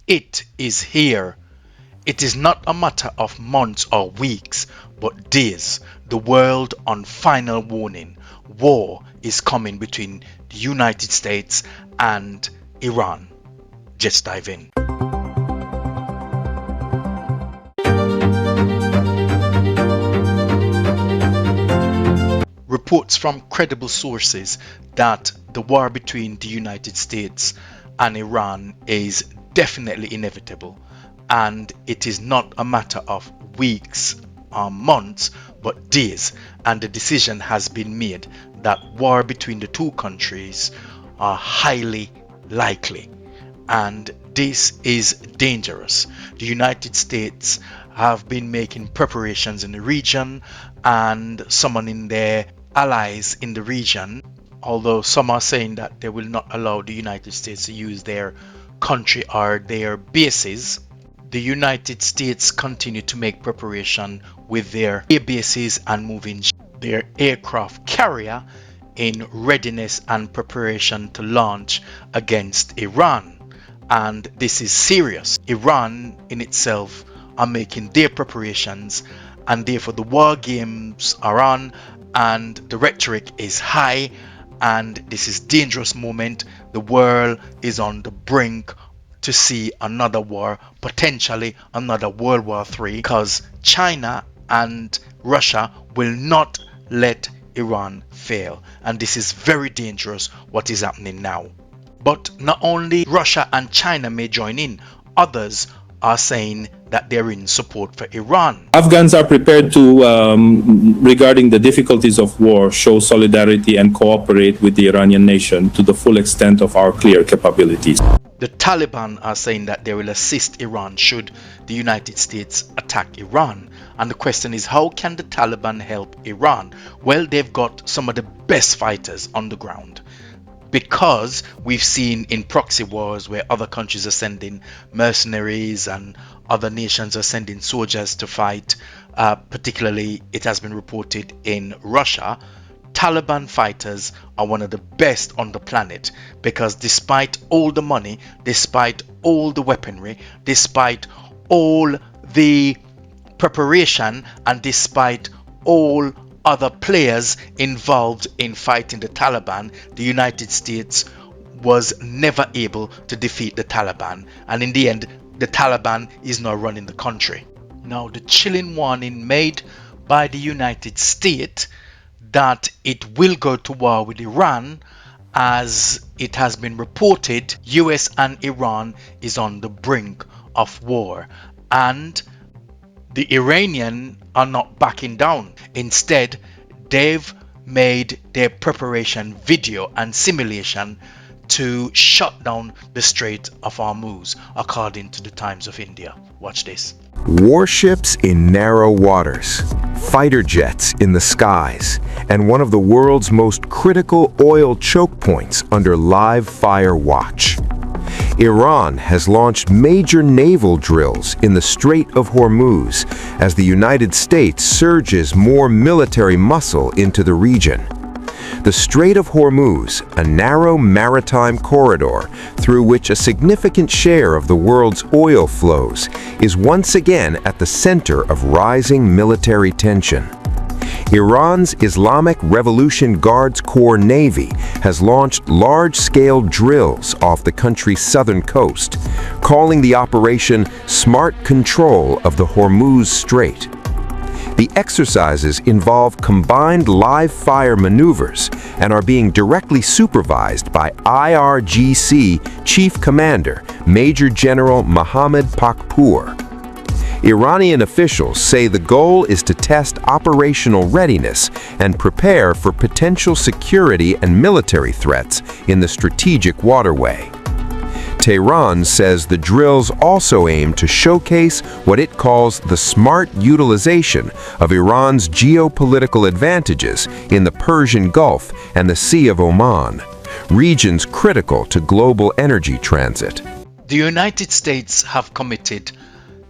It is here. It is not a matter of months or weeks, but days. The world on final warning. War is coming between the United States and Iran. Let's dive in. Reports from credible sources that the war between the United States and Iran is definitely inevitable, and it is not a matter of weeks or months but days, and the decision has been made that war between the two countries are highly likely, and this is dangerous. The United States have been making preparations in the region and summoning their allies in the region, although some are saying that they will not allow the United States to use their country or their bases. The United States continue to make preparation with their air bases and moving their aircraft carrier in readiness and preparation to launch against Iran. And this is serious. Iran in itself are making their preparations, and therefore the war games are on and the rhetoric is high, and this is dangerous moment. The world is on the brink to see another war, potentially another World War III, because China and Russia will not let Iran fail, and this is very dangerous what is happening now. But not only Russia and China may join in, others are saying that they're in support for Iran. Afghans are prepared to, regarding the difficulties of war, show solidarity and cooperate with the Iranian nation to the full extent of our clear capabilities. The Taliban are saying that they will assist Iran should the United States attack Iran. And the question is, how can the Taliban help Iran? Well, they've got some of the best fighters on the ground, because we've seen in proxy wars where other countries are sending mercenaries and other nations are sending soldiers to fight, particularly it has been reported in Russia. Taliban fighters are one of the best on the planet, because despite all the money, despite all the weaponry, despite all the preparation, and despite all other players involved in fighting the Taliban, the United States was never able to defeat the Taliban, and in the end the Taliban is now running the country. Now, the chilling warning made by the United States that it will go to war with Iran, as it has been reported US and Iran is on the brink of war, and the Iranians are not backing down. Instead, they've made their preparation video and simulation to shut down the Strait of Hormuz, according to the Times of India. Watch this. Warships in narrow waters, fighter jets in the skies, and one of the world's most critical oil choke points under live fire watch. Iran has launched major naval drills in the Strait of Hormuz as the United States surges more military muscle into the region. The Strait of Hormuz, a narrow maritime corridor through which a significant share of the world's oil flows, is once again at the center of rising military tension. Iran's Islamic Revolution Guards Corps Navy has launched large-scale drills off the country's southern coast, calling the operation Smart Control of the Hormuz Strait. The exercises involve combined live-fire maneuvers and are being directly supervised by IRGC Chief Commander Major General Mohammad Pakpour. Iranian officials say the goal is to test operational readiness and prepare for potential security and military threats in the strategic waterway. Tehran says the drills also aim to showcase what it calls the smart utilization of Iran's geopolitical advantages in the Persian Gulf and the Sea of Oman, regions critical to global energy transit. The United States have committed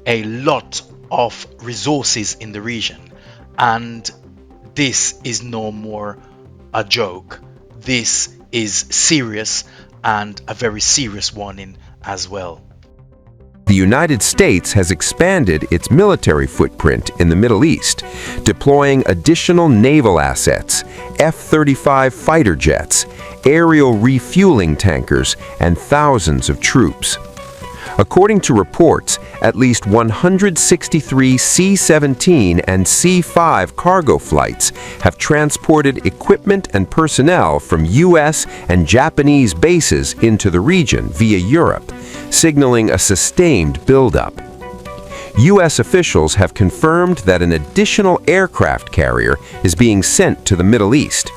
a lot of resources in the region, and this is no more a joke. This is serious, and a very serious warning as well. The United States has expanded its military footprint in the Middle East, deploying additional naval assets, F-35 fighter jets, aerial refueling tankers, and thousands of troops. According to reports, at least 163 C-17 and C-5 cargo flights have transported equipment and personnel from U.S. and Japanese bases into the region via Europe, signaling a sustained buildup. U.S. officials have confirmed that an additional aircraft carrier is being sent to the Middle East.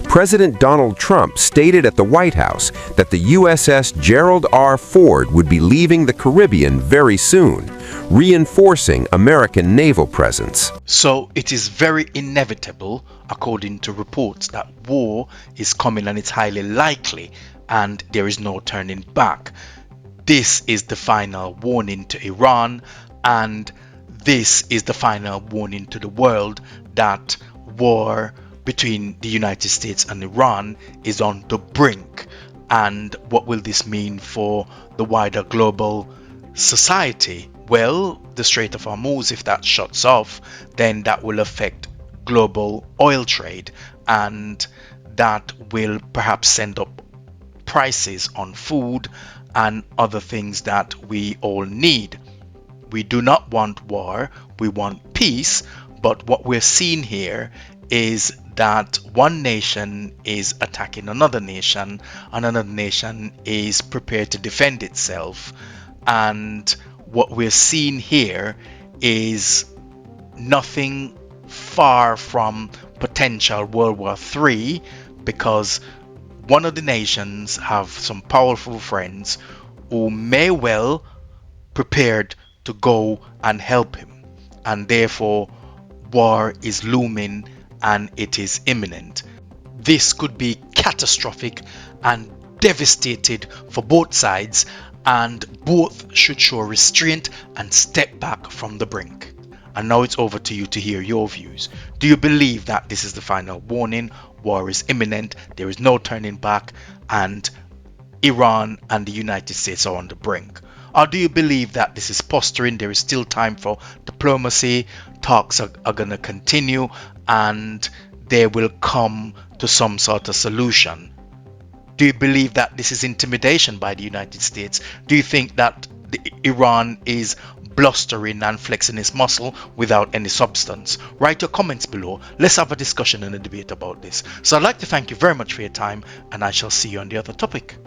President Donald Trump stated at the White House that the USS Gerald R. Ford would be leaving the Caribbean very soon, reinforcing American naval presence. So it is very inevitable, according to reports, that war is coming and it's highly likely, and there is no turning back. This is the final warning to Iran, and this is the final warning to the world that war between the United States and Iran is on the brink. And what will this mean for the wider global society? Well, the Strait of Hormuz, if that shuts off, then that will affect global oil trade, and that will perhaps send up prices on food and other things that we all need. We do not want war, we want peace, but what we're seeing here is that one nation is attacking another nation and another nation is prepared to defend itself. And what we're seeing here is nothing far from potential World War III, because one of the nations have some powerful friends who may well prepared to go and help him, and therefore war is looming and it is imminent. This could be catastrophic and devastating for both sides, and both should show restraint and step back from the brink. And now it's over to you to hear your views. Do you believe that this is the final warning? War is imminent, there is no turning back, and Iran and the United States are on the brink? Or do you believe that this is posturing, there is still time for diplomacy, talks are going to continue, and they will come to some sort of solution? Do you believe that this is intimidation by the United States? Do you think that Iran is blustering and flexing its muscle without any substance? Write your comments below. Let's have a discussion and a debate about this. So I'd like to thank you very much for your time, and I shall see you on the other topic.